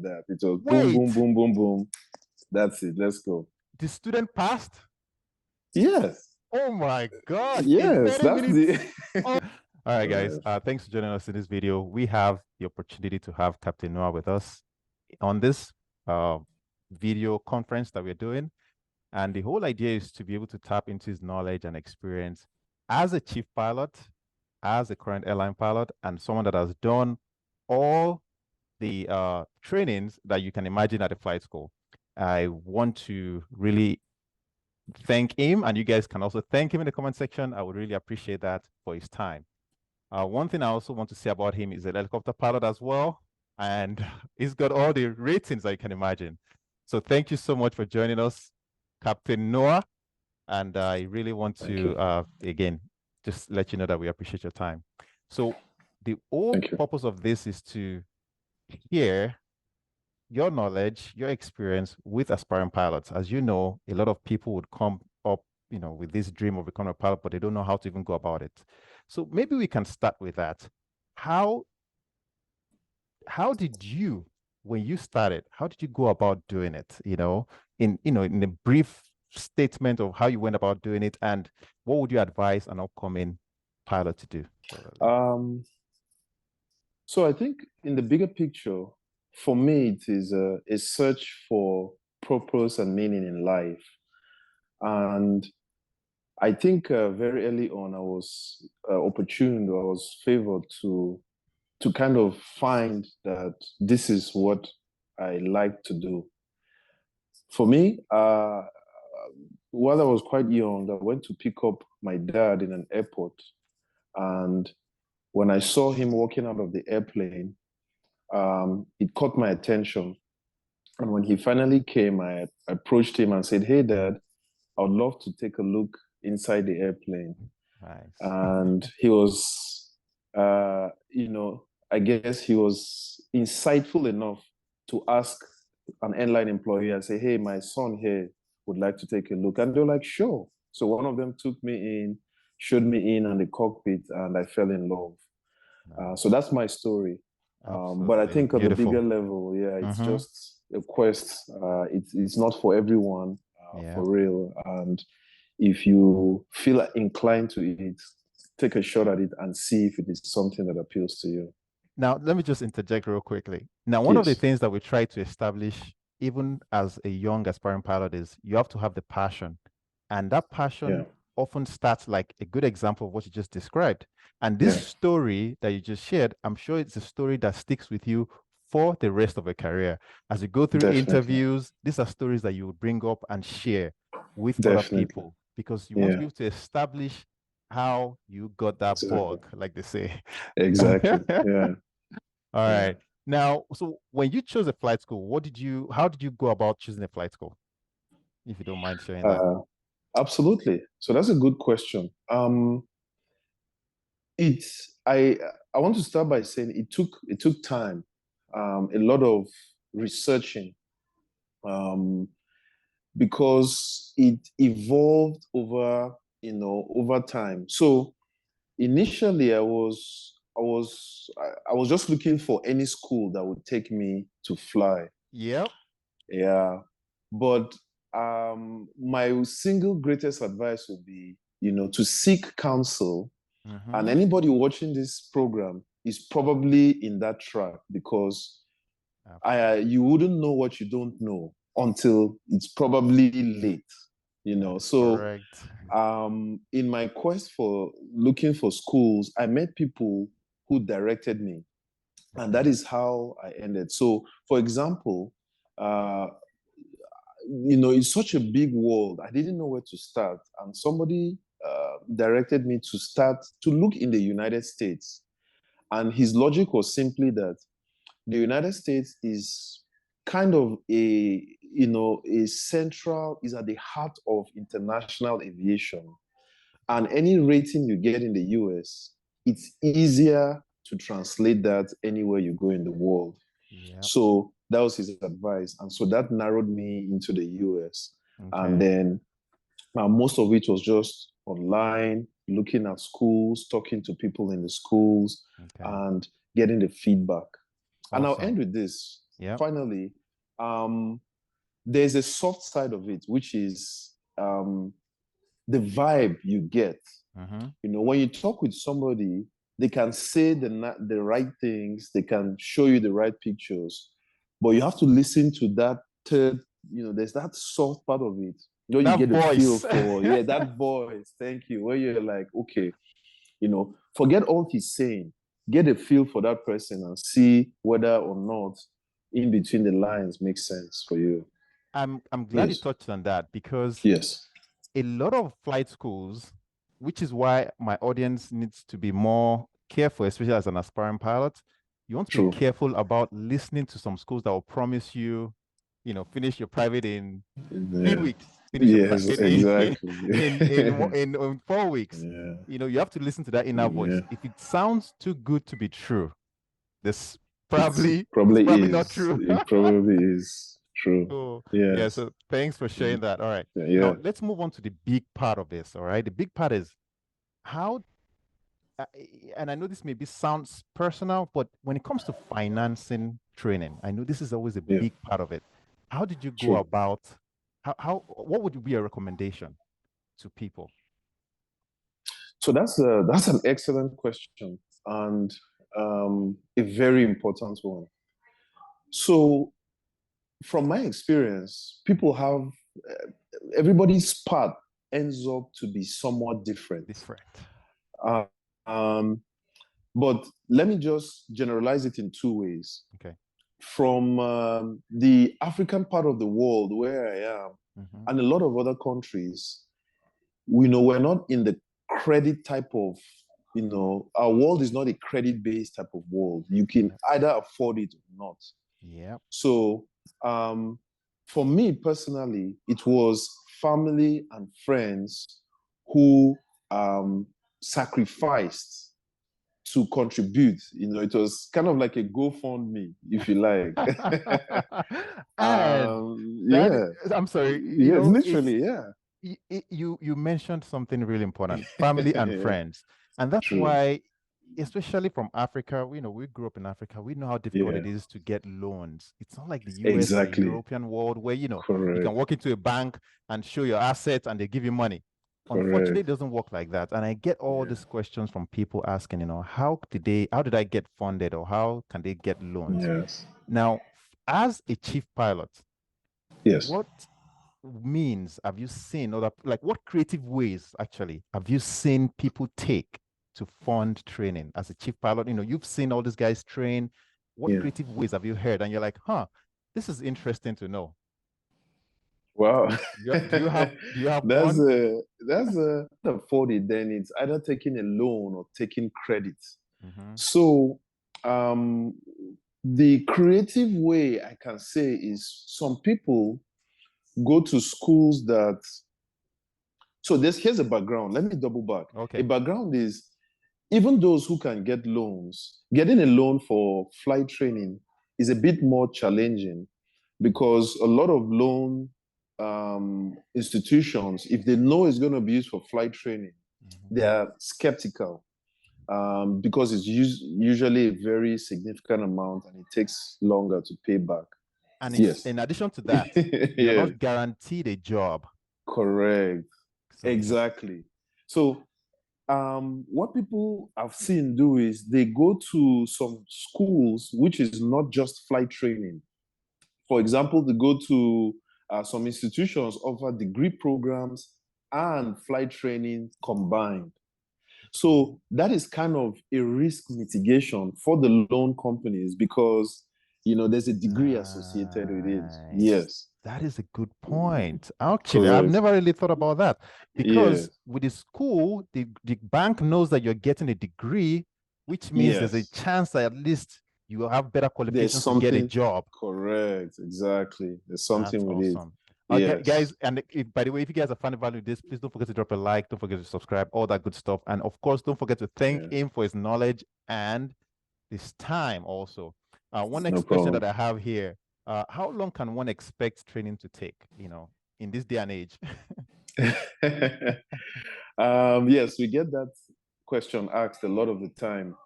that. It was boom, Wait, boom, boom, boom, boom. That's it. Let's go. the student passed? Yes. Oh my gosh, in Yes, 30 that's minutes. the Oh. All right, guys. uh, Thanks for joining us in this video. We have the opportunity to have Captain Noah with us on this video conference that we're doing. And the whole idea is to be able to tap into his knowledge and experience as a chief pilot, as a current airline pilot, and someone that has done all the trainings that you can imagine at a flight school. I want to really thank him, and you guys can also thank him in the comment section. I would really appreciate that for his time. One thing I also want to say about him is a helicopter pilot as well, and he's got all the ratings that you can imagine. So thank you so much for joining us, Captain Noah. And I really want to, again, just let you know that we appreciate your time. So the whole purpose of this is to hear your knowledge, your experience with aspiring pilots. As you know, a lot of people would come up, with this dream of becoming a pilot, but they don't know how to even go about it. So maybe we can start with that. How did you, when you started, how did you go about doing it? In a brief statement of how you went about doing it, and what would you advise an upcoming pilot to do? So I think in the bigger picture, for me, it is a search for purpose and meaning in life. And I think very early on, I was opportune, I was favored to kind of find that this is what I like to do. For me, while I was quite young, I went to pick up my dad in an airport. And when I saw him walking out of the airplane, it caught my attention. And when he finally came, I approached him and said, "Hey, Dad, I would love to take a look inside the airplane." Nice. And he was, I guess he was insightful enough to ask an airline employee and say, "Hey, my son here would like to take a look." And they're like, "Sure." So one of them took me in, showed me in on the cockpit, and I fell in love. Nice. So that's my story. But I think on the bigger level, it's just a quest. It's not for everyone, for real. And if you feel inclined to it, take a shot at it and see if it is something that appeals to you. Now, let me just interject real quickly. Now, one of the things that we try to establish, even as a young aspiring pilot, is you have to have the passion. And that passion often starts like a good example of what you just described. And this story that you just shared, I'm sure it's a story that sticks with you for the rest of your career. As you go through interviews, these are stories that you will bring up and share with other people, because you want to be able to establish how you got that bug, like they say. Exactly. Yeah. All right. Now, so when you chose a flight school, how did you go about choosing a flight school? If you don't mind sharing that. Absolutely. So that's a good question. I want to start by saying it took time, a lot of researching, because it evolved over time. So initially, I was just looking for any school that would take me to fly. Yep. Yeah, but my single greatest advice would be, to seek counsel. And anybody watching this program is probably in that track, because you wouldn't know what you don't know until it's probably late, So in my quest for looking for schools, I met people who directed me, and that is how I ended. So, for example, it's such a big world. I didn't know where to start, and somebody directed me to look in the United States. And his logic was simply that the United States is kind of is at the heart of international aviation. And any rating you get in the US, it's easier to translate that anywhere you go in the world. Yep. So that was his advice. And so that narrowed me into the US. Okay. And then most of it was just online, looking at schools, talking to people in the schools, and getting the feedback. Awesome. And I'll end with this. finally, there's a soft side of it, which is the vibe you get. You know, when you talk with somebody, they can say the right things, they can show you the right pictures, but you have to listen to that third, you know, there's that soft part of it. You know, you That get a feel voice. for, yeah, that voice. Thank you. Where you're like, okay, you know, forget all he's saying, get a feel for that person and see whether or not in between the lines makes sense for you. I'm glad you Yes. touched on that, because Yes. a lot of flight schools, which is why my audience needs to be more careful, especially as an aspiring pilot. You want to be True. careful about listening to some schools that will promise you, you know, finish your private in 3 weeks, finish your Yes, private exactly. in 4 weeks. Yeah. You know, you have to listen to that inner Yeah. voice. If it sounds too good to be true, this It's it's probably probably not is. true. It probably is true. So yeah, Yes. so thanks for sharing that. All right. Now Yeah. let's move on to the big part of this. All right. The big part is how, uh, and I know this maybe sounds personal, but when it comes to financing training, I know this is always a Yeah. big part of it. How did you go True. about, what would be a recommendation to people? So that's an excellent question and a very important one. So from my experience, people have everybody's path ends up to be somewhat different. Different. Uh, um, but let me just generalize it in two ways. Okay. From the African part of the world where I am, and a lot of other countries, we know we're not in the credit type of, you know, our world is not a credit-based type of world. You can either afford it or not. Yeah. So for me personally, it was family and friends who sacrificed to contribute. You know, it was kind of like a GoFundMe, if you like. And that Yeah, I'm sorry, you yes, know, it's literally, yeah. you mentioned something really important, family and Yeah, friends. And that's true. why, especially from Africa, you know, we grew up in Africa, we know how difficult Yeah, it is to get loans. It's not like the US or exactly. European world where, you know, you can Correct. walk into a bank and show your assets and they give you money. Unfortunately, Correct. it doesn't work like that. And I get all Yeah. these questions from people asking, you know, how did I get funded, or how can they get loans? Yes. Now, as a chief pilot, Yes. what means have you seen, or like what creative ways actually have you seen people take to fund training as a chief pilot? You know, you've seen all these guys train. What Yeah. creative ways have you heard? And you're like, huh, this is interesting to know. Wow. Do you have that's one? a afford it, then it's either taking a loan or taking credit. Mm-hmm. So um the creative way I can say is some people go to schools that so here's a background. Let me double back. A Okay. background is even those who can get loans, getting a loan for flight training is a bit more challenging because a lot of loan institutions, if they know it's going to be used for flight training, Mm-hmm. they are skeptical because it's usually a very significant amount and it takes longer to pay back. And Yes. in addition to that, you're Yeah, not guaranteed a job. correct. So yeah. Exactly. So what people I've seen do is they go to some schools, which is not just flight training. For example, they go to some institutions offer degree programs and flight training combined. So that is kind of a risk mitigation for the loan companies because you know there's a degree associated with it. Nice. Yes, That is a good point. Actually, I've correct. never really thought about that, because Yes, with the school, the bank knows that you're getting a degree, which means there's a yes. chance that at least you will have better There's qualifications to get a something job. correct. Exactly. There's That's something with it. awesome. Yes. Guys, and by the way, if you guys are finding value in this, please don't forget to drop a like, don't forget to subscribe, all that good stuff. And of course, don't forget to thank Yeah. him for his knowledge and his time also. One No next question that problem. I have here, how long can one expect training to take, you know, in this day and age? Yes, we get that question asked a lot of the time.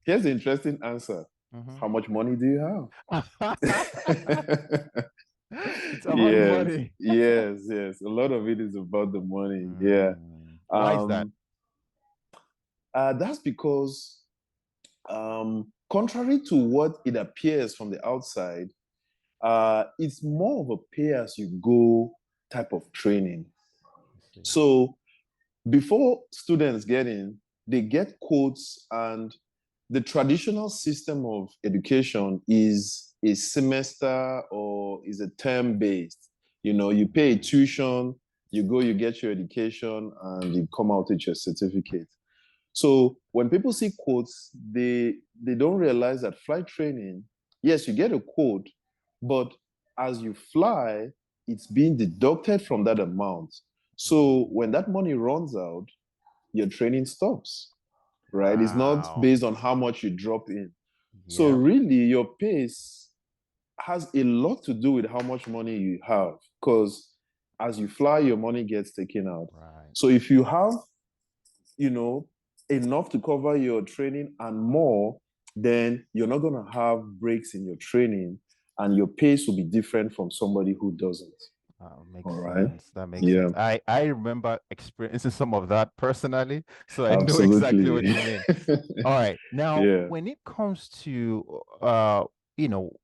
Here's the interesting answer. How much money do you have? It's about Yes, money. yes. A lot of it is about the money. Yeah. Why is that? Um, that's because, contrary to what it appears from the outside, it's more of a pay as you go type of training. I see. So before students get in, they get quotes, and the traditional system of education is a semester or is a term based. You pay tuition, you go, you get your education, and you come out with your certificate. So when people see quotes, they don't realize that flight training, yes, you get a quote, but as you fly, it's being deducted from that amount. So when that money runs out, your training stops, right? It's not Wow. based on how much you drop in. So Yep. really, your pace has a lot to do with how much money you have, because as you fly, your money gets taken out. Right. So if you have, you know, enough to cover your training and more, then you're not going to have breaks in your training, and your pace will be different from somebody who doesn't. Makes All right. sense. That makes Yeah, sense. I remember experiencing some of that personally, so I know exactly what absolutely. you mean. All right. Now, Yeah, when it comes to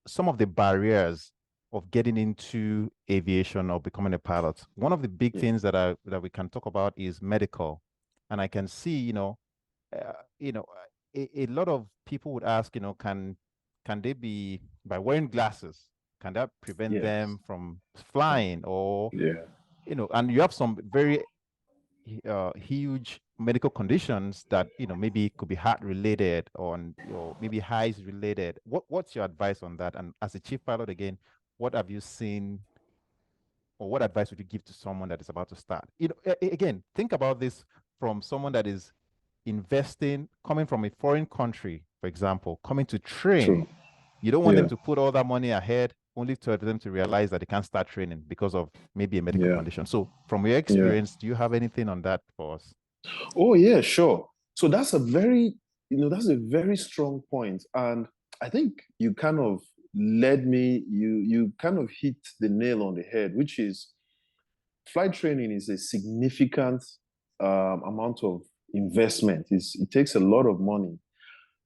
some of the barriers of getting into aviation or becoming a pilot, one of the big yeah, things that we can talk about is medical. And I can see, uh, you know, a lot of people would ask, can they be by wearing glasses, can that prevent yes, them from flying? Or, yeah, and you have some very huge medical conditions that maybe it could be heart related or maybe highs related. What's your advice on that? And as a chief pilot again, what have you seen, or what advice would you give to someone that is about to start? Again, think about this from someone that is investing, coming from a foreign country, for example, coming to train. true. You don't want them Yeah, to put all that money ahead only for them to realize that they can't start training because of maybe a medical yeah, condition. So, from your yeah. experience, do you have anything on that for us? Oh, yeah, sure. So that's a very strong point. And I think you kind of hit the nail on the head, which is flight training is a significant amount of investment. It takes a lot of money.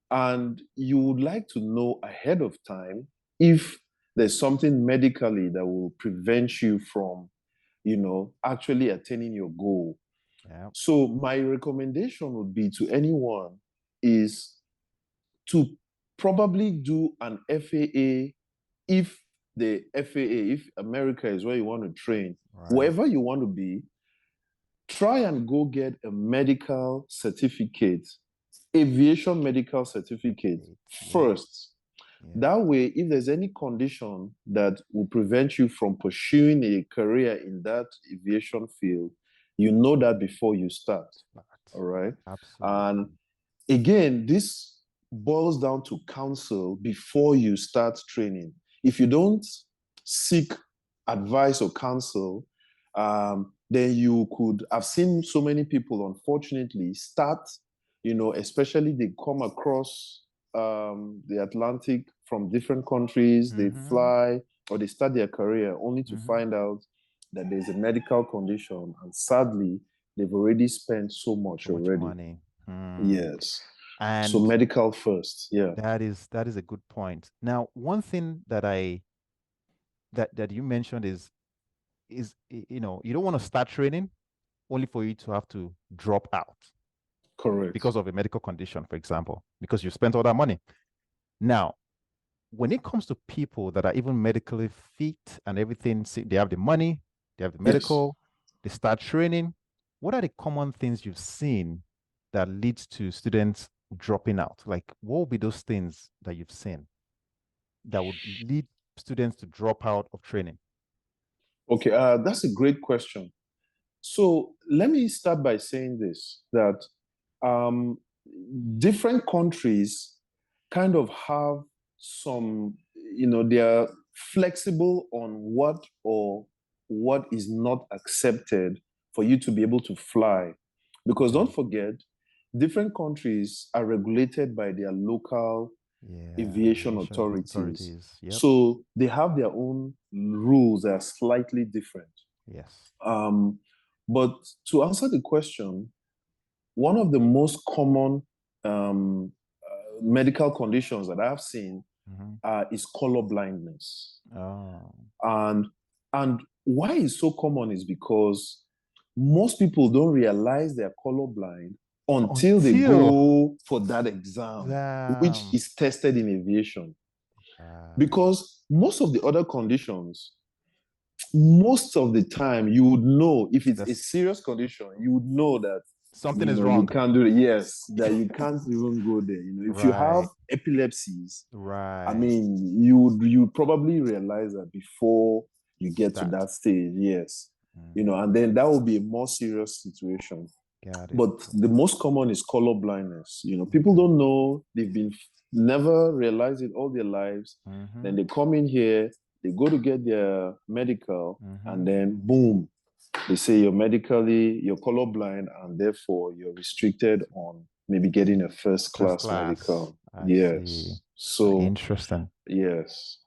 And you would like to know ahead of time if there's something medically that will prevent you from, actually attaining your goal. Yeah. So my recommendation would be to anyone is to probably do an FAA, if the FAA, if America is where you want to train, Right. wherever you want to be, try and go get a medical certificate, aviation medical certificate Yep. first. Yep. That way, if there's any condition that will prevent you from pursuing a career in that aviation field, you know that before you start. Smart. All right. And Absolutely. again, this boils down to counsel before you start training. If you don't seek advice or counsel, then you could have seen so many people, unfortunately, start, especially they come across the Atlantic from different countries, they Mm-hmm. fly or they start their career only to Mm-hmm. find out that there's a medical condition. And sadly, they've already spent so much So much already. money. Hmm. Yes. So And medical first. Yeah. that is a good point. Now, one thing that you mentioned is you don't want to start training only for you to have to drop out Correct. because of a medical condition, for example, because you spent all that money. Now, when it comes to people that are even medically fit and everything, see, they have the money, they have the Yes. medical, they start training. What are the common things you've seen that leads to students dropping out? Like, what would be those things that you've seen that would lead students to drop out of training? Okay. That's a great question. So let me start by saying this, that um, different countries kind of have some, they are flexible on what is not accepted for you to be able to fly. Because Okay. don't forget, different countries are regulated by their local. aviation Aviation authorities. authorities. Yep. So they have their own rules that are slightly different. Yes. But to answer the question, one of the most common medical conditions that I've seen is color blindness. Oh. And why it's so common is because most people don't realize they're colorblind until they go for that exam, which Damn. is tested in aviation. Right. Because most of the other conditions, most of the time, you would know if it's a serious condition, you would know that something is you wrong. can't do it. Yes, that you can't even go there. If you have epilepsies, I mean, you probably realize that before you get to that stage. Yes, and then that will be a more serious situation. Got it. But the most common is color blindness. People don't know, they've been never realized it all their lives. Then they come in here, they go to get their medical, and then boom, they say you're colorblind, and therefore you're restricted on maybe getting a first class medical. See. So interesting. Yes.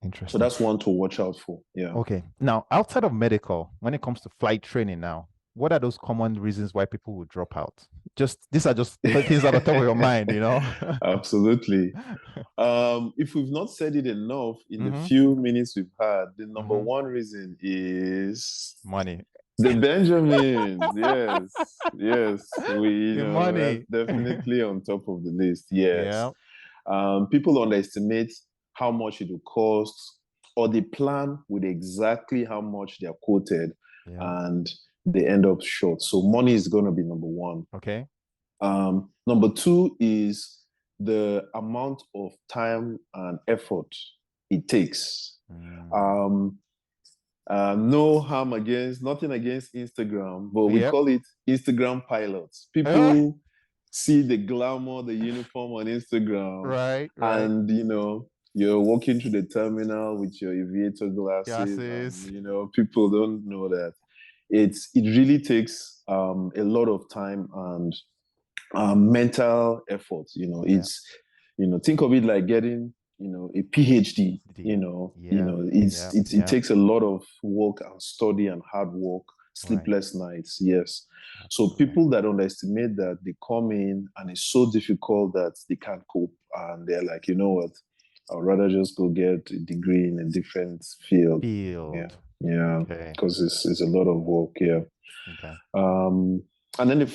Interesting. So that's one to watch out for. Yeah. Okay. Now, outside of medical, when it comes to flight training now, what are those common reasons why people would drop out? These are just things that are top of your mind, Absolutely. If we've not said it enough in the few minutes we've had, the number one reason is money. The Benjamins. Yes. The money. That's definitely on top of the list. Yes. Yeah. People underestimate how much it will cost, or they plan with exactly how much they are quoted, and they end up short. So money is going to be number one. Okay. Number two is the amount of time and effort it takes. Nothing against Instagram, but we call it Instagram pilots. People see the glamour, the uniform on Instagram. Right. And, you're walking through the terminal with your aviator glasses. And, people don't know that it really takes a lot of time and mental effort. Think of it like getting a PhD. It takes a lot of work and study and hard work, sleepless nights. Yes. So people that underestimate that, they come in and it's so difficult that they can't cope, and they're like, you know what, I'd rather just go get a degree in a different field. Yeah, because it's a lot of work. Yeah. Okay. And then the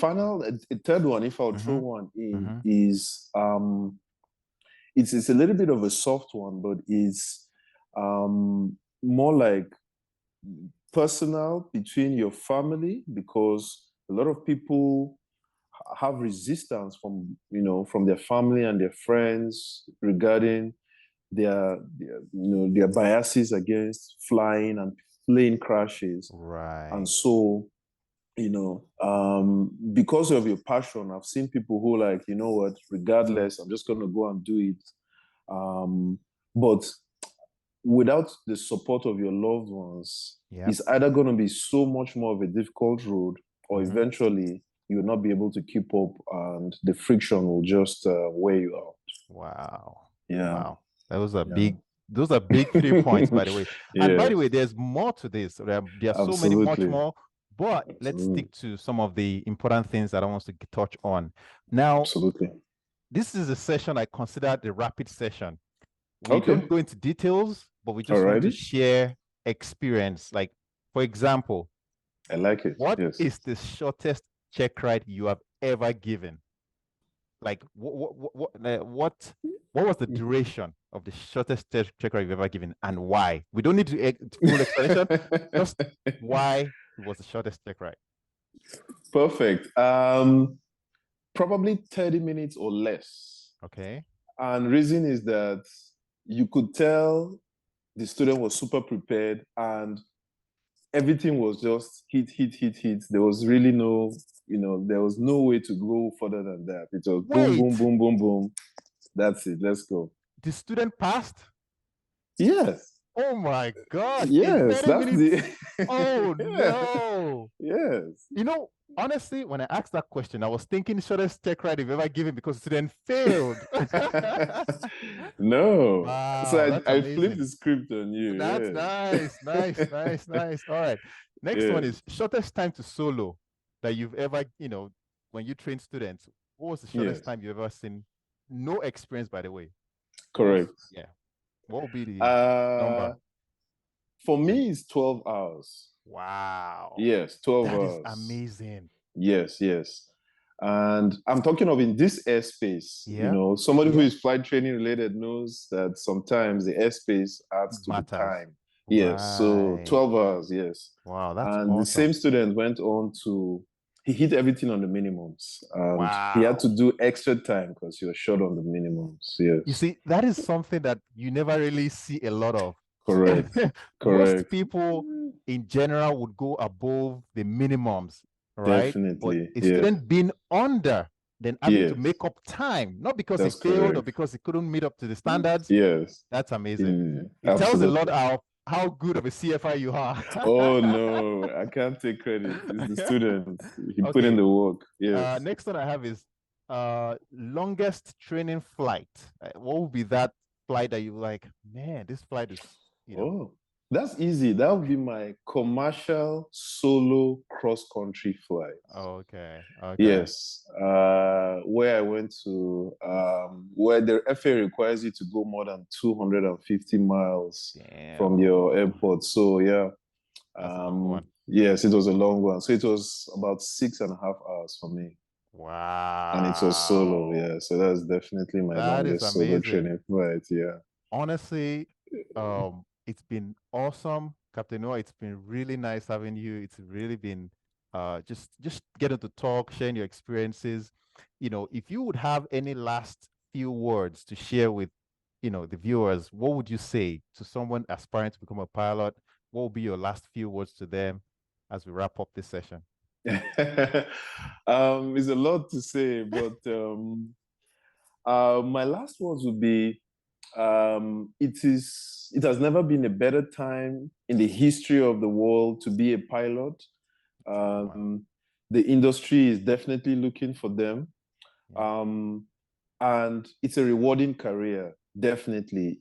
third one, if I'll throw one in, is it's a little bit of a soft one, but it's more like personal, between your family, because a lot of people have resistance from their family and their friends regarding their biases against flying and plane crashes. And so, because of your passion, I've seen people who like, you know what, regardless, I'm just going to go and do it. But without the support of your loved ones, it's either going to be so much more of a difficult road, or eventually you will not be able to keep up, and the friction will just wear you out. Wow. Yeah. Wow. Those are big 3 points, by the way. And by the way, there's more to this. There are so many, much more. But let's stick to some of the important things that I want to touch on. Now, this is a session I consider the rapid session. We don't go into details, but we just want to share experience. Like, for example, I like it. What is the shortest check ride you have ever given? Like, what was the duration of the shortest check ride you've ever given, and why? We don't need to full explanation. Just why it was the shortest check ride. Perfect. Probably 30 minutes or less. Okay. And reason is that you could tell the student was super prepared, and everything was just hit. There was really there was no way to go further than that. It was boom, boom, boom. That's it. Let's go. The student passed? Yes. Oh my gosh, in Yes, 30 that's minutes. the Oh yeah. no. Yes. You know, honestly, when I asked that question, I was thinking shortest tech ride you've ever given because the student failed. No. Wow, So that's I flipped amazing. the script on That's you. nice, nice, nice, nice. All right. Next one Yes. is shortest time to solo that you've ever, when you train students. What was the shortest Yes. time you've ever seen? No experience, by the way. Correct. Yeah. What would be the number? Uh, for me, it's 12 hours. Wow. Yes, 12 That is hours. amazing. Yes, yes. And I'm talking of in this airspace, Yeah. somebody who Yeah. is flight training related knows that sometimes the airspace adds to the Matters. time. Yes, so Right. 12 hours, yes. Wow, that's And the awesome. same student went on to, he hit everything on the minimums and he had to Wow. do extra time because he was short on the minimums. You Yes, see, that is something that you never really see a lot of. correct, Most correct. people in general would go above the minimums, right? But Definitely, a yes, student being under, then having to yes, make up time, not because he that's failed or correct. because he couldn't meet up to the standards. Yes, That's amazing. It tells a lot absolutely. how good of a CFI you are. Oh no, I can't take credit. It's the student. He put in Okay. the work. Yes. Next one I have is longest training flight. What would be that flight that you like? Man, this flight is. Oh, that's easy. That would be my commercial solo cross-country flight. Okay, okay. Yes. Where I went to, where the FAA requires you to go more than 250 miles from your Damn, airport. So yeah. that's a long one. Yes, it was a long one. So it was about 6.5 hours for me. And it was solo, Wow, yeah. So that's definitely my that is longest solo amazing. training flight, yeah. Honestly, it's been awesome, Captain Noah. It's been really nice having you. It's really been just getting to talk, sharing your experiences. If you would have any last few words to share with, the viewers, what would you say to someone aspiring to become a pilot? What would be your last few words to them as we wrap up this session? It's a lot to say, but my last words would be it has never been a better time in the history of the world to be a pilot. Wow. Um, the industry is definitely looking for them. Yeah. Um, and it's a rewarding career. Definitely.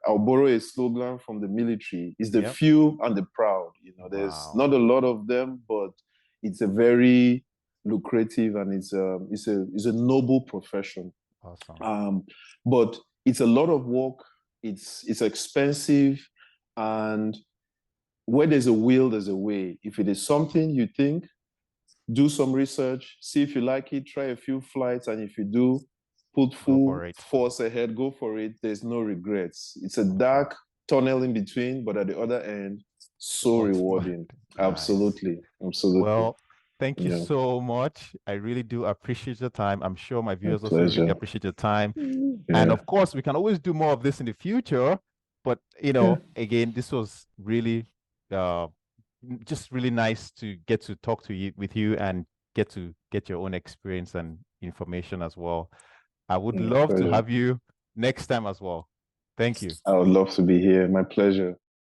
I'll borrow a slogan from the military. It's the Yep. few and the proud. There's Wow. not a lot of them, but it's a very lucrative and it's a noble profession. Awesome. Um, but it's a lot of work. It's expensive, and where there's a will, there's a way. If it is something you think, do some research, see if you like it, try a few flights, and if you do, put Go for full it. force ahead, go for it. There's no regrets. It's a Awesome. dark tunnel in between, but at the other end, The so God's word. rewarding. Nice. Absolutely, absolutely. Well, thank you Yeah, so much. I really do appreciate your time. I'm sure my my viewers also really pleasure. appreciate your time. And Yeah, of course, we can always do more of this in the future. But, yeah, again, this was really uh, just really nice to get to talk to you with you and get to get your own experience and information as well. I would my love to pleasure. have you next time as well. Thank you. I would love to be here. My pleasure.